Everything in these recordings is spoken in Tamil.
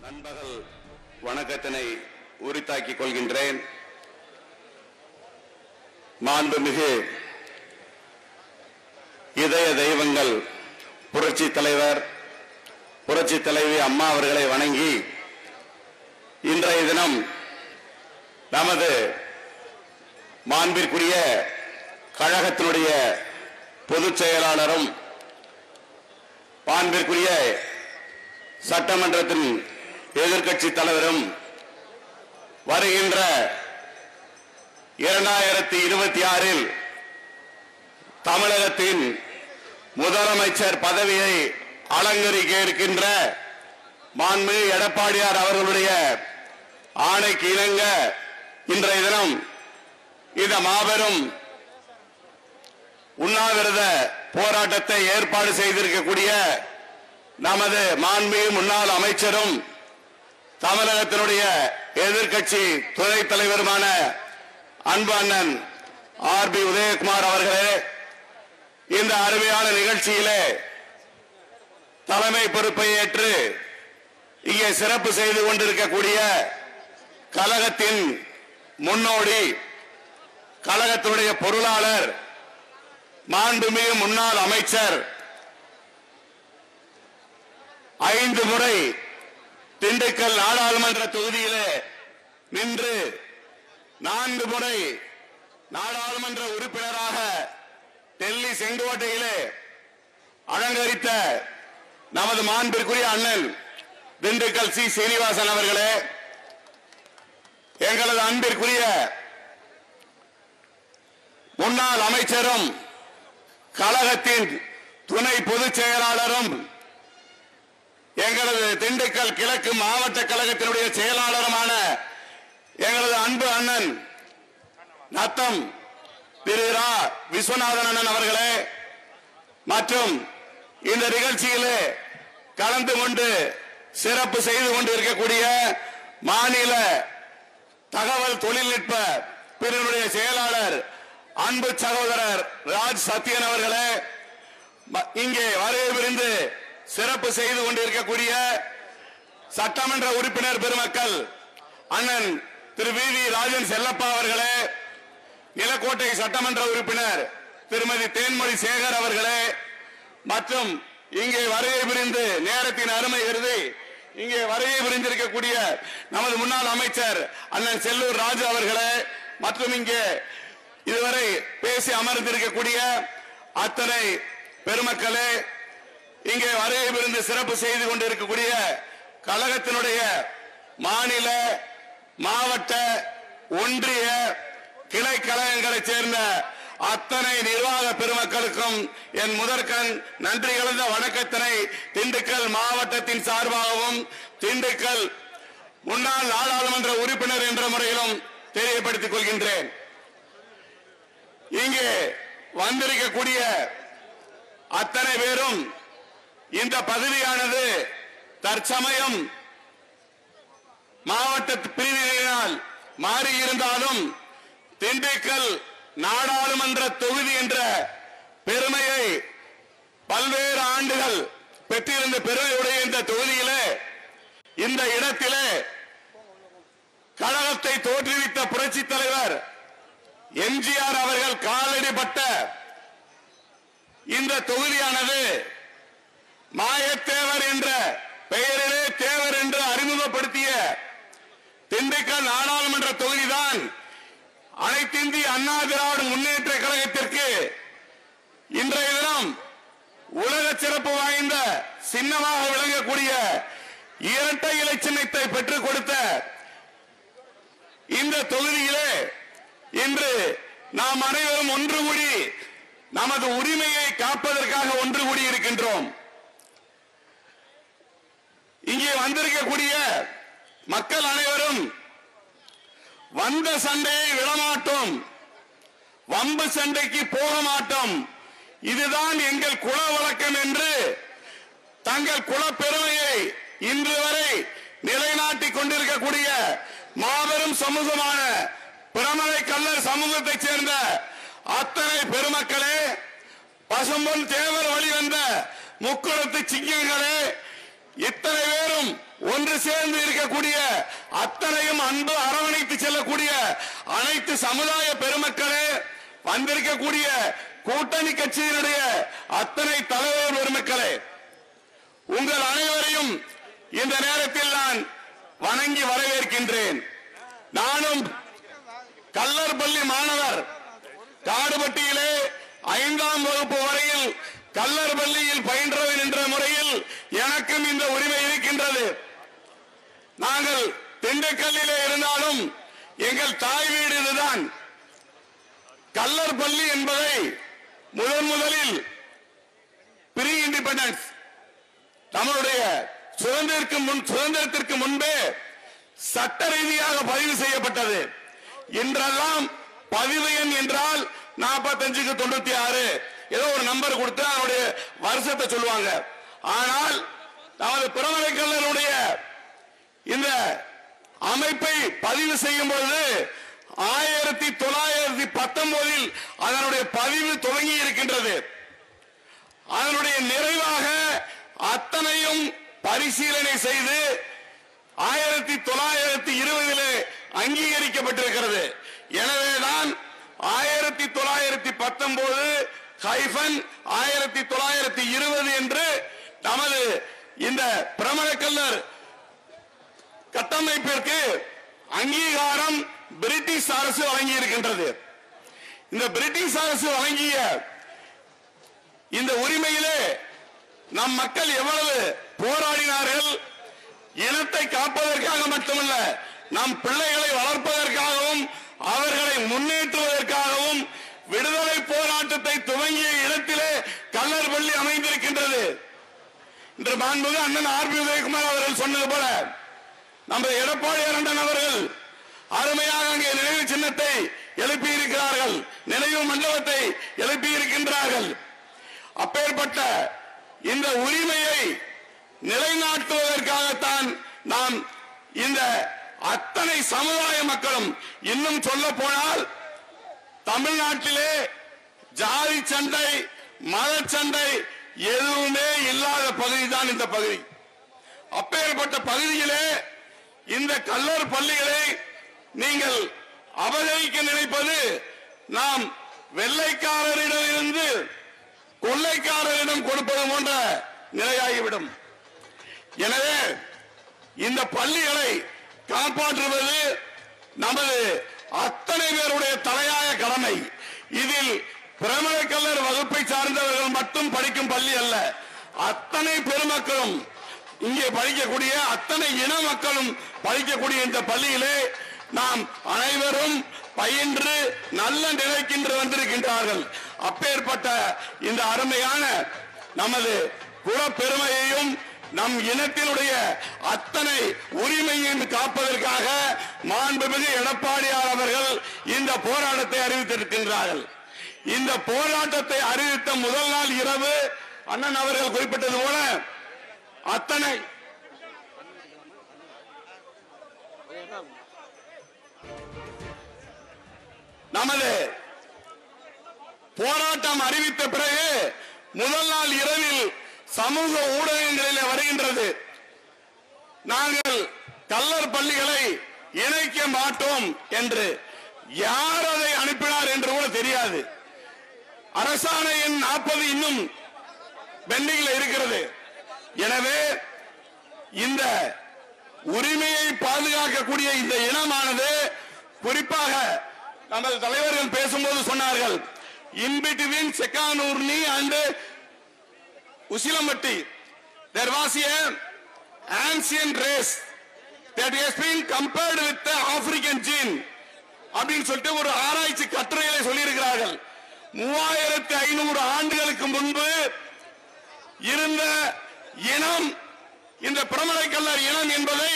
நண்பகல் வணக்கத்தினை உரித்தாக்கிக் கொள்கின்றேன். மாண்புமிகு இதய தெய்வங்கள் புரட்சி தலைவர் புரட்சி தலைவி அம்மா அவர்களை வணங்கி இன்றைய தினம் நமது மாண்பிற்குரிய கழகத்தினுடைய பொதுச் செயலாளரும் மாண்பிற்குரிய சட்டமன்றத்தின் எதிர்க்கட்சி தலைவரும் வருகின்ற 2026 தமிழகத்தின் முதலமைச்சர் பதவியை அலங்கரிக்க இருக்கின்ற மாண்புமிகு எடப்பாடியார் அவர்களுடைய ஆணைக்கு இணங்க இன்றைய தினம் இந்த மாபெரும் உண்ணாவிரத போராட்டத்தை ஏற்பாடு செய்திருக்கக்கூடிய நமது மாண்புமிகு முன்னாள் அமைச்சரும் தமிழகத்தினுடைய எதிர்க்கட்சி துணைத் தலைவருமான அன்பு அண்ணன் ஆர்.பி. உதயகுமார் அவர்களே, இந்த அருமையான நிகழ்ச்சியிலே தலைமை பொறுப்பை ஏற்று இங்கே சிறப்பு செய்து கொண்டிருக்கக்கூடிய கழகத்தின் முன்னோடி கழகத்தினுடைய பொருளாளர் மாண்புமிகு முன்னாள் அமைச்சர் 5 முறை திண்டுக்கல் நாடாளுமன்ற தொகுதியிலே நின்று 4 முறை நாடாளுமன்ற உறுப்பினராக டெல்லி செங்கோட்டையிலே அலங்கரித்த நமது மாண்பிற்குரிய அண்ணன் திண்டுக்கல் சி. சீனிவாசன் அவர்களே, எங்களது அன்பிற்குரிய முன்னாள் அமைச்சரும் கழகத்தின் துணை பொதுச் செயலாளரும் எங்களது திண்டுக்கல் கிழக்கு மாவட்ட கழகத்தினுடைய செயலாளருமான எங்களது அன்பு அண்ணன் நத்தம் திரு ரா. விஸ்வநாதன் அண்ணன் அவர்களே, மற்றும் இந்த நிகழ்ச்சியிலே கலந்து கொண்டு சிறப்பு செய்து கொண்டு இருக்கக்கூடிய மாநில தகவல் தொழில்நுட்ப பிரிவினுடைய செயலாளர் அன்பு சகோதரர் ராஜ் சத்யன் அவர்களே, இங்கே வருகை புரிந்து சிறப்பு செய்து கொண்டிருக்கக்கூடிய சட்டமன்ற உறுப்பினர் பெருமக்கள் அண்ணன் திரு வி. ராஜன் செல்லப்பா அவர்களே, நிலக்கோட்டை சட்டமன்ற உறுப்பினர் திருமதி தேன்மொழி சேகர் அவர்களே, மற்றும் இங்கே வருகை புரிந்து நேரத்தின் அருமை கருதி இங்கே வருகை புரிந்திருக்கக்கூடிய நமது முன்னாள் அமைச்சர் அண்ணன் செல்லூர் ராஜு அவர்களே, மற்றும் இங்கே இதுவரை பேசி அமர்ந்திருக்கக்கூடிய அத்தனை பெருமக்களே, இங்கே வருகை புரிந்து சிறப்பு செய்து கொண்டிருக்கக்கூடிய கழகத்தினுடைய மாநில மாவட்ட ஒன்றிய கிளை கழகங்களைச் சேர்ந்த அத்தனை நிர்வாக பெருமக்களுக்கும் என் முதற்கண் நன்றி கலந்த வணக்கத்தினை திண்டுக்கல் மாவட்டத்தின் சார்பாகவும் திண்டுக்கல் முன்னாள் நாடாளுமன்ற உறுப்பினர் என்ற முறையிலும் தெரியப்படுத்திக் கொள்கின்றேன். இங்கே வந்திருக்கக்கூடிய அத்தனை பேரும் இந்த பதவியானது தற்சமயம் மாவட்ட பிரிவினால் மாறியிருந்தாலும் திண்டுக்கல் நாடாளுமன்ற தொகுதி என்ற பெருமையை பல்வேறு ஆண்டுகள் பெற்றிருந்த பெருமையுடைய இந்த தொகுதியிலே இந்த இடத்திலே கழகத்தை தோற்றுவித்த புரட்சி தலைவர் எம்ஜிஆர் அவர்கள் காலடிப்பட்ட இந்த தொகுதியானது மாயத்தேவர் என்ற பெயரிலே தேவர் என்று அறிமுகப்படுத்திய திண்டுக்கல் நாடாளுமன்ற தொகுதிதான் அனைத்திந்திய அண்ணா திராவிட முன்னேற்ற கழகத்திற்கு இன்றைய தினம் உலக சிறப்பு வாய்ந்த சின்னமாக விளங்கக்கூடிய இரட்டை இலை சின்னத்தை பெற்றுக் கொடுத்த இந்த தொகுதியிலே இன்று நாம் அனைவரும் ஒன்று கூடி நமது உரிமையை காப்பதற்காக ஒன்று கூடி இருக்கின்றோம். இங்கே வந்திருக்கக்கூடிய மக்கள் அனைவரும் வந்த சண்டையை விடமாட்டோம், வம்பு சண்டைக்கு போக மாட்டோம், இதுதான் எங்கள் குல வழக்கம் என்று தங்கள் குல பெருமையை இன்று வரை நிலைநாட்டிக் கொண்டிருக்கக்கூடிய மாபெரும் சமூகமான பிரமலை கல்லர் சமூகத்தைச் சேர்ந்த அத்தனை பெருமக்களே, பசும்பொன் தேவர் வழிவந்த முக்குளத்து சிங்கங்களே, இத்தனை பேரும் ஒன்று சேர்ந்து இருக்கக்கூடிய அத்தனையும் அன்பு அரவணைத்து செல்லக்கூடிய அனைத்து சமுதாய பெருமக்களே, வந்திருக்கக்கூடிய கூட்டணி கட்சியினுடைய அத்தனை தலைவர் பெருமக்களே, உங்கள் அனைவரையும் இந்த நேரத்தில் நான் வணங்கி வரவேற்கின்றேன். நானும் கல்லர் பள்ளி மாணவர், காடுபட்டியிலே 5ஆம் வகுப்பு வரையில் கல்லர் பள்ளியில் பயின்றவன் என்ற முறையில் எனக்கும் இந்த உரிமை இருக்கின்றது. நாங்கள் திண்டுக்கல்லிலே இருந்தாலும் எங்கள் தாய் வீடு இதுதான். கல்லர் பள்ளி என்பதை முதலில் ப்ரீ இண்டிபெண்டன்ஸ் நம்மளுடைய சுதந்திரத்திற்கு முன்பே சட்ட ரீதியாக பதிவு செய்யப்பட்டது. இன்றெல்லாம் பதிவு எண் என்றால் 45க்கு 96 ஏதோ ஒரு நம்பர் கொடுத்து அதனுடைய வருஷத்தை சொல்லுவாங்க. ஆனால் நமது பிரமலை கல்லருடைய இந்த அமைப்பை பதிவு செய்யும் பொழுது 1919 அதனுடைய பதிவு துவங்கி இருக்கின்றது. அதனுடைய நிறைவாக அத்தனையும் பரிசீலனை செய்து 1920 அங்கீகரிக்கப்பட்டிருக்கிறது. எனவேதான் 1919-1920 என்று நமது இந்த பிரமலக்கல்லர் கட்டமைப்பிற்கு அங்கீகாரம் பிரிட்டிஷ் அரசு வழங்கி இருக்கின்றது. இந்த பிரிட்டிஷ் அரசு வழங்கிய இந்த உரிமையிலே நம் மக்கள் எவ்வளவு போராடினார்கள். இனத்தை காப்பதற்காக மட்டுமல்ல, நம் பிள்ளைகளை வளர்ப்பதற்காகவும் அவர்களை முன்னேற்றுவதற்காகவும் விடுதலை போராட்டத்தை துவங்கிய இடத்திலே கல்லர் பள்ளி அமைந்திருக்கின்றது. இன்று மாண்புமிகு அண்ணன் ஆர்.பி. உதயகுமார் அவர்கள் சொன்னது போல நம்ம எடப்பாடி அரண்டன் அவர்கள் அருமையாக அங்கே நினைவு சின்னத்தை எழுப்பி இருக்கிறார்கள், நினைவு மண்டபத்தை எழுப்பி இருக்கின்றார்கள். அப்பேற்பட்ட இந்த உரிமையை நிலைநாட்டுவதற்காகத்தான் நாம் இந்த அத்தனை சமுதாய மக்களும், இன்னும் சொல்ல போனால் தமிழ்நாட்டிலே ஜாதி சண்டை மத சண்டை எதுவுமே இல்லாத பகுதி தான் இந்த பகுதி. அப்பேற்பட்ட பகுதியிலே இந்த கல்லர் பள்ளிகளை நீங்கள் அபகரிக்க நினைப்பது நாம் வெள்ளைக்காரரிடமிருந்து கொள்ளைக்காரரிடம் கொடுப்பது போன்ற நிலையாகிவிடும். எனவே இந்த பள்ளிகளை காப்பாற்றுவது நமது அத்தனை பேருடைய தலையாய கடமை. இதில் பிரமலக்கல்லர் வகுப்பை சார்ந்தவர்கள் மட்டும் படிக்கும் பள்ளி அல்ல, அத்தனை பெருமக்களும் இங்கே படிக்கக்கூடிய அத்தனை இன மக்களும் படிக்கக்கூடிய இந்த பள்ளியிலே நாம் அனைவரும் பயின்று நல்ல நிலைக்கின்று வந்திருக்கின்றார்கள். அப்பேற்பட்ட இந்த அருமையான நமது குலப்பெருமையையும் நம் இனத்தினுடைய அத்தனை உரிமையையும் காப்பதற்காக மாண்புமிகு எடப்பாடியார் அவர்கள் இந்த போராட்டத்தை அறிவித்திருக்கின்றார்கள். இந்த போராட்டத்தை அறிவித்த முதல் நாள் இரவு அண்ணன் அவர்கள் குறிப்பிட்டது போல அத்தனை நமது போராட்டம் அறிவித்த பிறகு முதல் நாள் இரவில் சமூக ஊடகங்களில் வருகின்றது, நாங்கள் கல்லர் பள்ளிகளை இணைக்க மாட்டோம் என்று. யார் அதை அனுப்பினார் என்று கூட தெரியாது. அரசாணை எண் 40 இன்னும் பெண்டிங்கில் இருக்கிறது. எனவே இந்த உரிமையை பாதுகாக்கக்கூடிய இந்த இனமானது, குறிப்பாக நமது தலைவர்கள் பேசும்போது சொன்னார்கள், in between Sekanurni and Usilamatti there was an ancient race that has been compared with the African gene அப்படின்னு சொல்லிட்டு ஒரு ஆராய்ச்சி கட்டுரைகளை சொல்லியிருக்கிறார்கள். 3500 ஆண்டுகளுக்கு முன்பு இருந்த இனம் இந்த பிரமலைக்கல்லர் இனம் என்பதை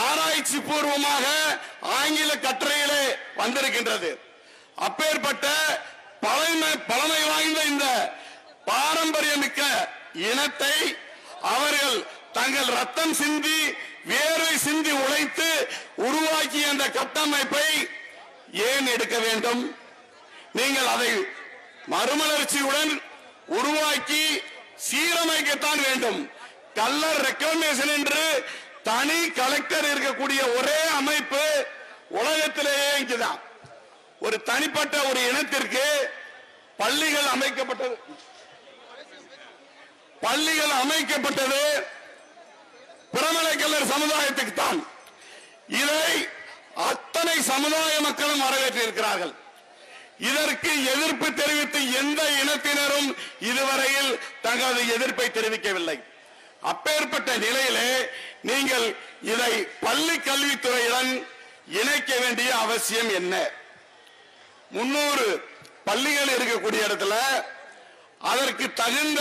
ஆராய்ச்சி பூர்வமாக ஆங்கில கட்டுரையிலே வந்திருக்கின்றது. அப்பேற்பட்ட பழமை வாய்ந்த இந்த பாரம்பரியமிக்க இனத்தை அவர்கள் தங்கள் ரத்தம் சிந்தி வேர்வை சிந்தி உழைத்து உருவாக்கிய அந்த கட்டமைப்பை ஏன் எடுக்க வேண்டும்? நீங்கள் அதை மறுமலர்ச்சியுடன் உருவாக்கி சீரமைக்கத்தான் வேண்டும். கல்லர் ரெக்கமெண்டேஷன் என்று தனி கலெக்டர் இருக்கக்கூடிய ஒரே அமைப்பு உலகத்திலேயே இங்குதான். ஒரு தனிப்பட்ட ஒரு இனத்திற்கு பள்ளிகள் அமைக்கப்பட்டது பிரமலைக்கல்லர் சமுதாயத்துக்கு தான். இதை அத்தனை சமுதாய மக்களும் வரவேற்றிருக்கிறார்கள். இதற்கு எதிர்ப்பு தெரிவித்து எந்த இனத்தினரும் இதுவரையில் தங்களது எதிர்ப்பை தெரிவிக்கவில்லை. அப்பேற்பட்ட நிலையிலே நீங்கள் இதை பள்ளி கல்வித்துறையுடன் இணைக்க வேண்டிய அவசியம் என்ன? 300 பள்ளிகள் இருக்கக்கூடிய இடத்துல அதற்கு தகுந்த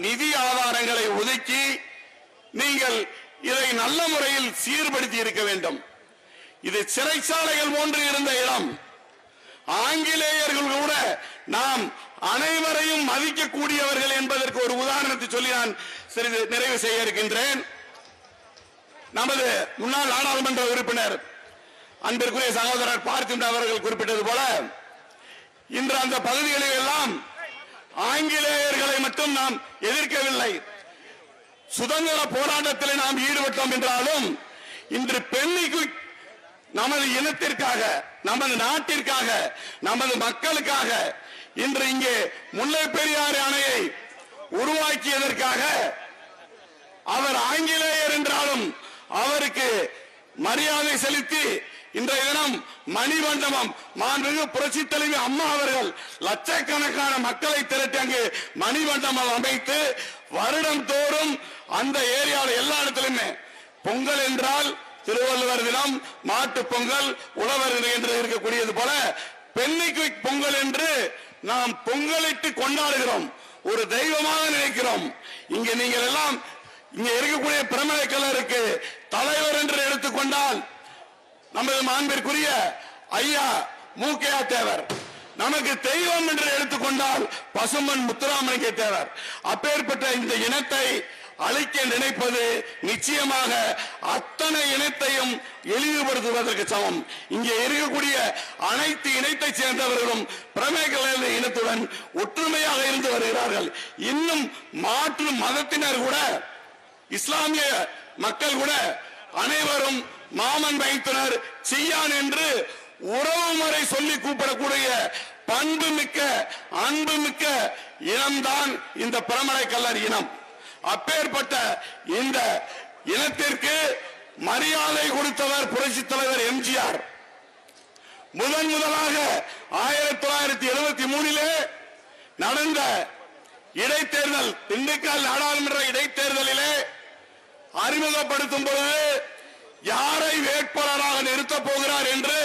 நிதி ஆதாரங்களை ஒதுக்கி நீங்கள் இதை நல்ல முறையில் சீர்படுத்தி இருக்க வேண்டும். இது சிறைச்சாலைகள் போன்று இருந்த இடம். ஆங்கிலேயர்கள் கூட நாம் அனைவரையும் மதிக்கக்கூடியவர்கள் என்பதற்கு ஒரு உதாரணத்தை சொல்லி நான் சிறிது நிறைவு செய்ய இருக்கின்றேன். நமது முன்னாள் நாடாளுமன்ற உறுப்பினர் அன்பிற்குரிய சகோதரர் பார்த்திபன் அவர்கள் குறிப்பிட்டது போல இன்று அந்த பகுதிகளில் எல்லாம் ஆங்கிலேயர்களை மட்டும் நாம் எதிர்க்கவில்லை, சுதந்திர போராட்டத்தில் நாம் ஈடுபட்டோம் என்றாலும் இன்று பெண்ணிக்கு நமது இனத்திற்காக, நமது நாட்டிற்காக, நமது மக்களுக்காக இன்று இங்கே முல்லை பெரியாறு அணையை உருவாக்கியதற்காக அவர் ஆங்கிலேயர் என்றாலும் அவருக்கு மரியாதை செலுத்தி இன்றைய தினம் மணிமண்டபம் மாண்புமிகு புரட்சி தலைவி அம்மா அவர்கள் லட்சக்கணக்கான மக்களை திரட்டி அங்கு மணிமண்டபம் அமைத்து வருடம் தோறும் அந்த ஏரியாவில் எல்லா இடத்திலுமே பொங்கல் என்றால் திருவள்ளுவர் தினம், மாட்டு பொங்கல், உழவர் என்று இருக்கக்கூடியது போல பெண்ணிக்கு பொங்கல் என்று நாம் பொங்கலிட்டு கொண்டாடுகிறோம், ஒரு தெய்வமாக நினைக்கிறோம். இங்க நீங்கள் எல்லாம் இங்க இருக்கக்கூடிய பிரமலைக்கல்லருக்கு தலைவர் என்று எடுத்துக்கொண்டால் நமது மாண்பிற்குரிய ஐயா மூக்கையா தேவர், நமக்கு தெய்வம் என்று எடுத்துக்கொண்டால் பசும்பொன் முத்துராமலிங்க தேவர். அப்பேற்பட்ட இந்த இனத்தை அழிக்க நினைப்பது நிச்சயமாக அத்தனை இனத்தையும் இழிவுபடுத்துவதற்கு சமம். இங்கே இருக்கக்கூடிய அனைத்து இனத்தை சேர்ந்தவர்களும் பிரமலைக்கல்லர் இனத்துடன் ஒற்றுமையாக இருந்து வருகிறார்கள். இன்னும் மாற்று மதத்தினர் கூட, இஸ்லாமிய மக்கள் கூட அனைவரும் மாமன் மைத்துனர் செய்யான் என்று உறவு முறை சொல்லி கூப்பிடக்கூடிய பண்பு மிக்க அன்பு மிக்க இனம்தான் இந்த பிரமலைக்கல்லர் இனம். அப்பேற்பட்ட இந்த இனத்திற்கு மரியாதை கொடுத்தவர் புரட்சி தலைவர் எம்ஜிஆர். முதலாக 1973 நடந்த இடைத்தேர்தல், திண்டுக்கல் நாடாளுமன்ற இடைத்தேர்தலிலே அறிமுகப்படுத்தும் பொழுது யாரை வேட்பாளராக நிறுத்தப் போகிறார் என்று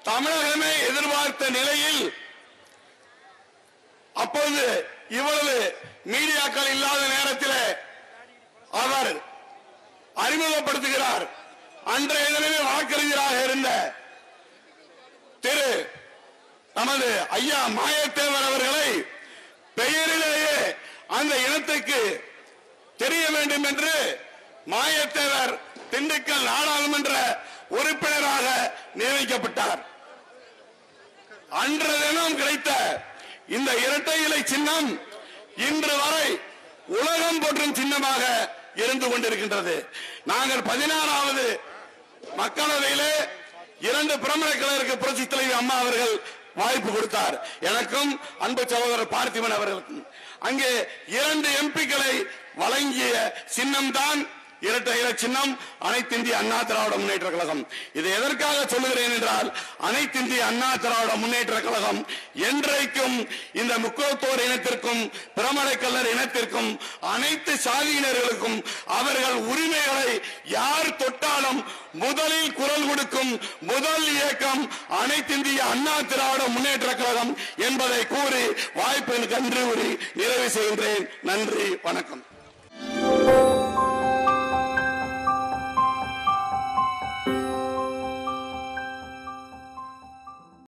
தமிழகமே எதிர்பார்த்த நிலையில் அப்போது இவ்வளவு மீடியாக்கள் இல்லாத நேரத்தில் அவர் அறிமுகப்படுத்துகிறார். அன்றைய தினமே வழக்கறிஞராக இருந்த திரு நமது ஐயா மாயத்தேவர் அவர்களை பெயரிலேயே அந்த இனத்துக்கு தெரிய வேண்டும் என்று மாயத்தேவர் திண்டுக்கல் நாடாளுமன்ற உறுப்பினராக நியமிக்கப்பட்டார். அன்று தினம் கிடைத்த இந்த இரட்டை இலை சின்னம் இன்று வரை உலகம் போற்றும் சின்னமாக இருந்து கொண்டிருக்கின்றது. நாங்கள் 16வது மக்களவையிலே 2 பிரமலைக்கல்லருக்கு புரட்சி தலைவி அம்மா அவர்கள் வாய்ப்பு கொடுத்தார். எனக்கும் அன்பு சகோதரர் பார்த்திபன் அவர்களுக்கும் அங்கே 2 எம்பிக்களை வழங்கிய சின்னம் தான் இரட்டை இலை சின்னம், அனைத்து இந்திய அண்ணா திராவிட முன்னேற்ற கழகம். இதை எதற்காக சொல்லுகிறேன் என்றால், அனைத்து இந்திய அண்ணா திராவிட முன்னேற்ற கழகம் என்றைக்கும் இந்த முக்குளத்தோர் இனத்திற்கும் பிரமலைக்கல்லர் இனத்திற்கும் அனைத்து சாதியினர்களுக்கும் அவர்கள் உரிமைகளை யார் தொட்டாலும் முதலில் குரல் கொடுக்கும் முதல் இயக்கம் அனைத்து இந்திய அண்ணா திராவிட முன்னேற்ற கழகம் என்பதை கூறி வாய்ப்பு நன்றி கூறி நிறைவு செய்கின்றேன். நன்றி, வணக்கம்.